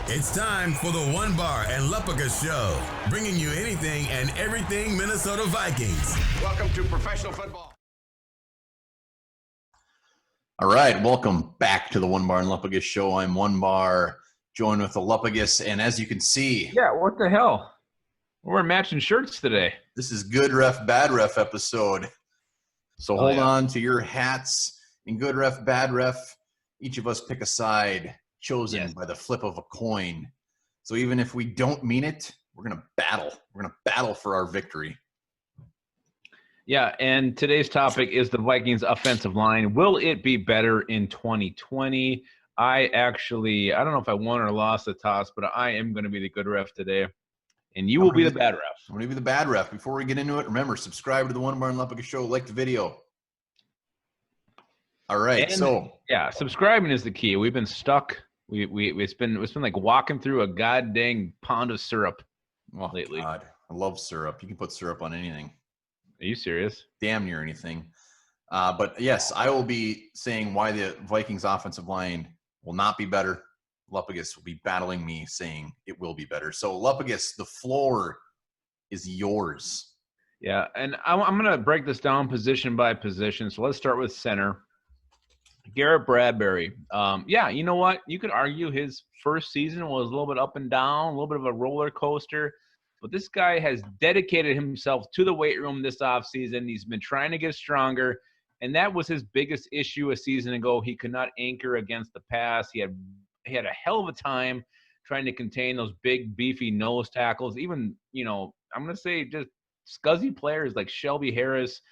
It's time for the Onebar and Lupagus Show, bringing you anything and everything Minnesota Vikings. Welcome to professional football. All right, welcome back to the Onebar and Lupagus Show. I'm Onebar, joined with the Lupagus, and as you can see, yeah, what the hell? We're matching shirts today. this is Good Ref, Bad Ref episode. So hold on to your hats. In Good Ref, Bad Ref, each of us pick a side chosen by the flip of a coin. So even if we don't mean it, we're going to battle. We're going to battle for our victory. Yeah, and today's topic is the Vikings offensive line. Will it be better in 2020? I don't know if I won or lost the toss, but I am going to be the good ref today. And you will be the bad ref. I'm going to be the bad ref. Before we get into it, remember, subscribe to the Onebar and Lupagus Show. Like the video. All right, subscribing is the key. We've been stuck. It's been like walking through a goddamn pound of syrup lately. God, I love syrup. You can put syrup on anything. Are you serious? Damn near anything. But yes, I will be saying why the Vikings offensive line will not be better. Lupagus will be battling me saying it will be better. So Lupagus, the floor is yours. Yeah, and I'm going to break this down position by position. So let's start with center. Garrett Bradbury. You know what? You could argue his first season was a little bit up and down, a little bit of a roller coaster. But this guy has dedicated himself to the weight room this offseason. He's been trying to get stronger, and that was his biggest issue a season ago. He could not anchor against the pass. He had a hell of a time trying to contain those big, beefy nose tackles. Even, I'm going to say just scuzzy players like Shelby Harris,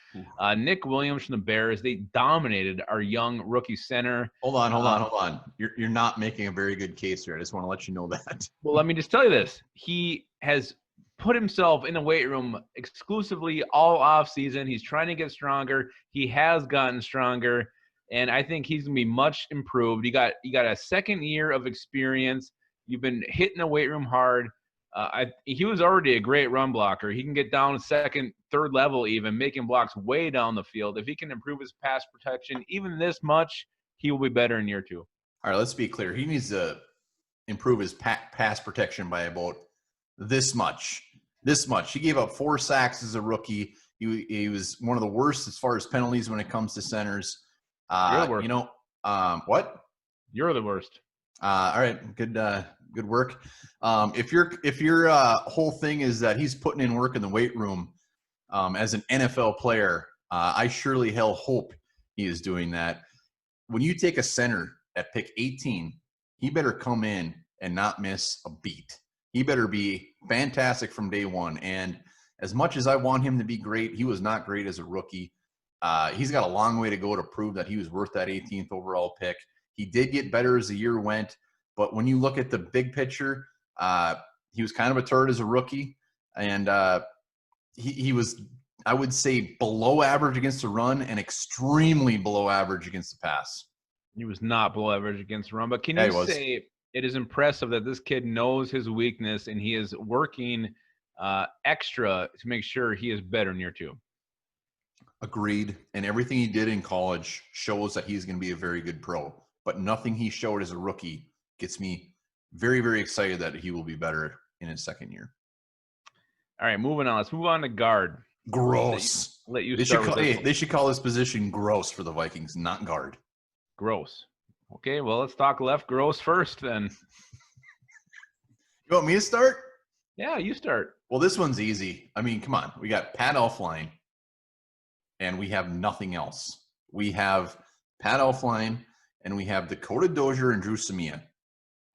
Nick Williams from the Bears. They dominated our young rookie center. Hold on. You're not making a very good case here. I just want to let you know that. Well, let me just tell you this. He has put himself in the weight room exclusively all off season. He's trying to get stronger. He has gotten stronger, and I think he's going to be much improved. You got a second year of experience. You've been hitting the weight room hard. He was already a great run blocker. He can get down second, third level even, making blocks way down the field. If he can improve his pass protection even this much, he will be better in year 2. All right, let's be clear. He needs to improve his pass protection by about this much. He gave up 4 sacks as a rookie. He was one of the worst as far as penalties when it comes to centers. You're the worst. What? You're the worst. All right, good work. If your whole thing is that he's putting in work in the weight room as an NFL player, I surely hell hope he is doing that. When you take a center at pick 18, he better come in and not miss a beat. He better be fantastic from day one. And as much as I want him to be great, he was not great as a rookie. He's got a long way to go to prove that he was worth that 18th overall pick. He did get better as the year went, but when you look at the big picture, he was kind of a turd as a rookie, and he was, I would say, below average against the run and extremely below average against the pass. He was not below average against the run, but can you say it is impressive that this kid knows his weakness and he is working extra to make sure he is better in year 2? Agreed, and everything he did in college shows that he's going to be a very good pro. But nothing he showed as a rookie gets me very, very excited that he will be better in his second year. All right, moving on. Let's move on to guard. Gross. Let you they start they should call this position gross for the Vikings, not guard. Gross. Okay, well, let's talk left gross first then. You want me to start? Yeah, you start. Well, this one's easy. I mean, come on. We got Pat Elflein, and we have nothing else. We have Pat Elflein, and we have Dakota Dozier and Drew Samia.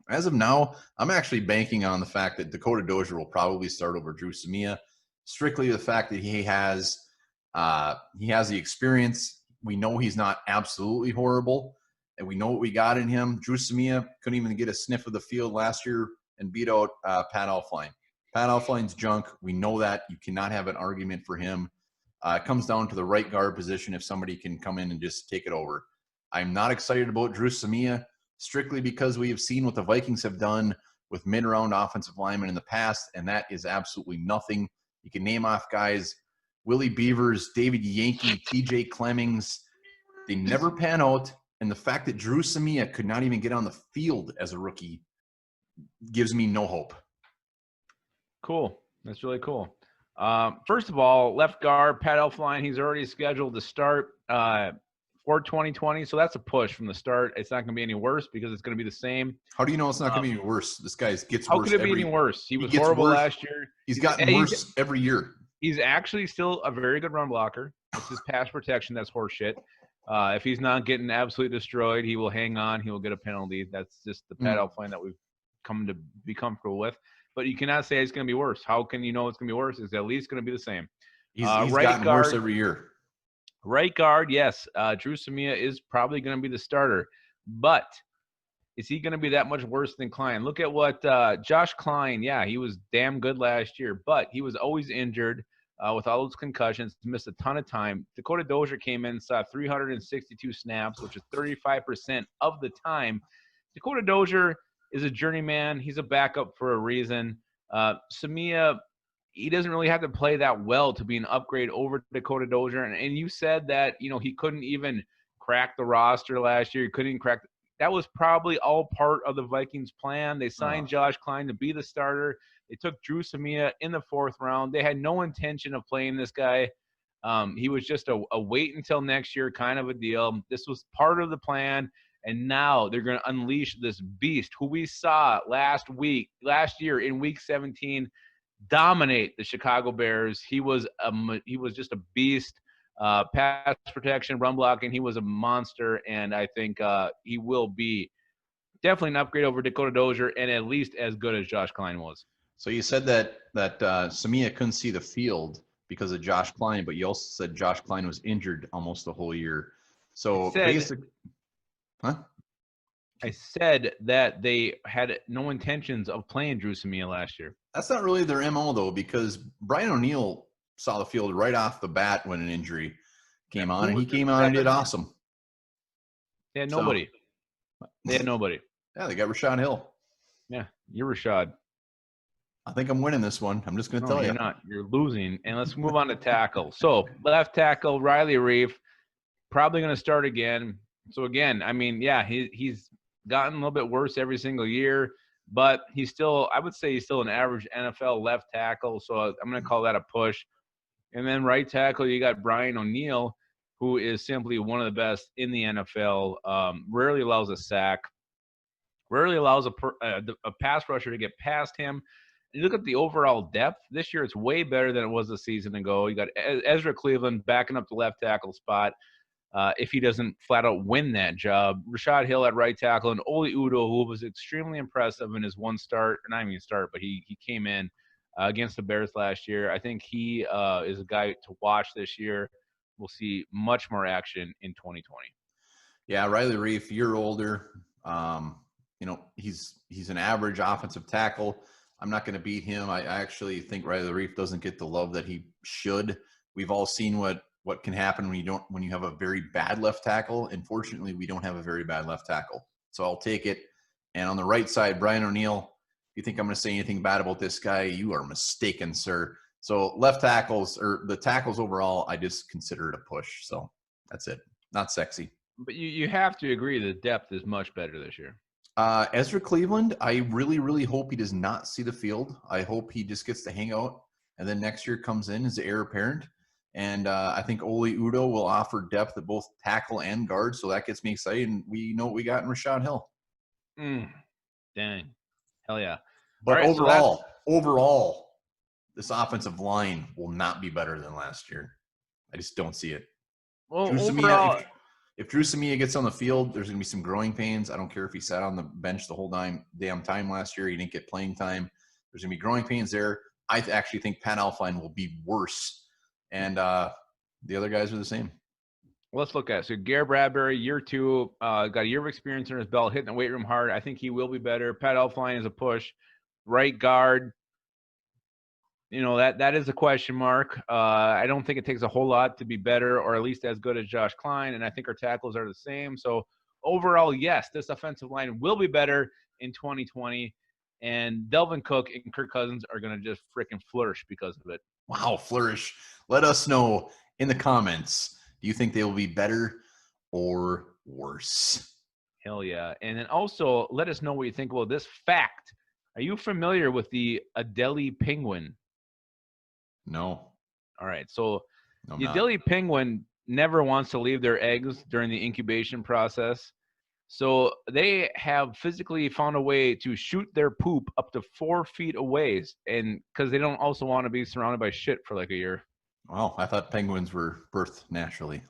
As of now, I'm actually banking on the fact that Dakota Dozier will probably start over Drew Samia, strictly the fact that he has the experience. We know he's not absolutely horrible, and we know what we got in him. Drew Samia couldn't even get a sniff of the field last year and beat out Pat Elflein. Pat Elflein's junk. We know that. You cannot have an argument for him. It comes down to the right guard position if somebody can come in and just take it over. I'm not excited about Drew Samia strictly because we have seen what the Vikings have done with mid-round offensive linemen in the past, and that is absolutely nothing. You can name off guys, Willie Beavers, David Yankee, TJ Clemmings. They never pan out, and the fact that Drew Samia could not even get on the field as a rookie gives me no hope. Cool. That's really cool. First of all, left guard, Pat Elflein, he's already scheduled to start for 2020. So that's a push from the start. It's not going to be any worse because it's going to be the same. How do you know it's not going to be any worse? This guy gets How worse. could it be any worse? He was horrible last year. He's gotten worse every year. He's actually still a very good run blocker. It's his pass protection that's horseshit. If he's not getting absolutely destroyed, he will hang on. He will get a penalty. That's just the Pat Elflein that we've come to be comfortable with. But you cannot say it's going to be worse. How can you know it's going to be worse? It's at least going to be the same. He's gotten worse every year. Right guard, yes. Drew Samia is probably going to be the starter. But is he going to be that much worse than Klein? Look at what Josh Klein, yeah, he was damn good last year, but he was always injured with all those concussions, missed a ton of time. Dakota Dozier came in, saw 362 snaps, which is 35% of the time. Dakota Dozier is a journeyman. He's a backup for a reason. Samia, he doesn't really have to play that well to be an upgrade over Dakota Dozier. And you said that, he couldn't even crack the roster last year. He couldn't even crack. That was probably all part of the Vikings' plan. They signed Josh Klein to be the starter. They took Drew Samia in the 4th round. They had no intention of playing this guy. He was just a wait until next year kind of a deal. This was part of the plan. And now they're going to unleash this beast who we saw last year in week 17, dominate the Chicago Bears. He was just a beast. Pass protection, run blocking, he was a monster, and I think he will be definitely an upgrade over Dakota Dozier and at least as good as Josh Klein was. So you said that Samia couldn't see the field because of Josh Klein, but you also said Josh Klein was injured almost the whole year. So I said that they had no intentions of playing Drew Samia last year. That's not really their MO, though, because Brian O'Neill saw the field right off the bat when an injury came on, and he came out and did awesome. They had nobody. They had nobody. Yeah, they got Rashad Hill. Yeah, you're Rashad. I think I'm winning this one. I'm just going to tell you. You're not. You're losing. And let's move on to tackle. So left tackle, Riley Reef, probably going to start again. So again, I mean, yeah, he's gotten a little bit worse every single year, but I would say he's still an average NFL left tackle. So I'm going to call that a push. And then right tackle, you got Brian O'Neill, who is simply one of the best in the NFL. Rarely allows a sack. Rarely allows a pass rusher to get past him. You look at the overall depth. This year, it's way better than it was a season ago. You got Ezra Cleveland backing up the left tackle spot. If he doesn't flat out win that job, Rashad Hill at right tackle, and Oli Udoh, who was extremely impressive in his one start, or not even start, but he came in against the Bears last year. I think he is a guy to watch this year. We'll see much more action in 2020. Yeah, Riley Reef, year older. He's an average offensive tackle. I'm not going to beat him. I actually think Riley Reef doesn't get the love that he should. We've all seen what can happen when you have a very bad left tackle. Unfortunately, we don't have a very bad left tackle. So I'll take it. And on the right side, Brian O'Neill, if you think I'm going to say anything bad about this guy, you are mistaken, sir. So left tackles, or the tackles overall, I just consider it a push. So that's it. Not sexy. But you have to agree the depth is much better this year. Ezra Cleveland, I really, really hope he does not see the field. I hope he just gets to hang out, and then next year comes in as the heir apparent. And I think Oli Udoh will offer depth at both tackle and guard, so that gets me excited. And we know what we got in Rashad Hill. Dang. Hell yeah. But overall, this offensive line will not be better than last year. I just don't see it. Well, if Drew Samia gets on the field, there's going to be some growing pains. I don't care if he sat on the bench the whole damn time last year. He didn't get playing time. There's going to be growing pains there. I actually think Pat Elflein will be worse. And the other guys are the same. Let's look at it. So Garrett Bradbury, year 2, got a year of experience in his belt, hitting the weight room hard. I think he will be better. Pat Elflein is a push. Right guard, that is a question mark. I don't think it takes a whole lot to be better, or at least as good as Josh Klein. And I think our tackles are the same. So overall, yes, this offensive line will be better in 2020. And Delvin Cook and Kirk Cousins are going to just freaking flourish because of it. Wow, flourish. Let us know in the comments. Do you think they will be better or worse? Hell yeah. And then also let us know what you think about this fact. Are you familiar with the Adelie penguin? No, All right. So I'm the not. Adelie penguin never wants to leave their eggs during the incubation process. So they have physically found a way to shoot their poop up to 4 feet away, and because they don't also want to be surrounded by shit for like a year. Wow, I thought penguins were birthed naturally.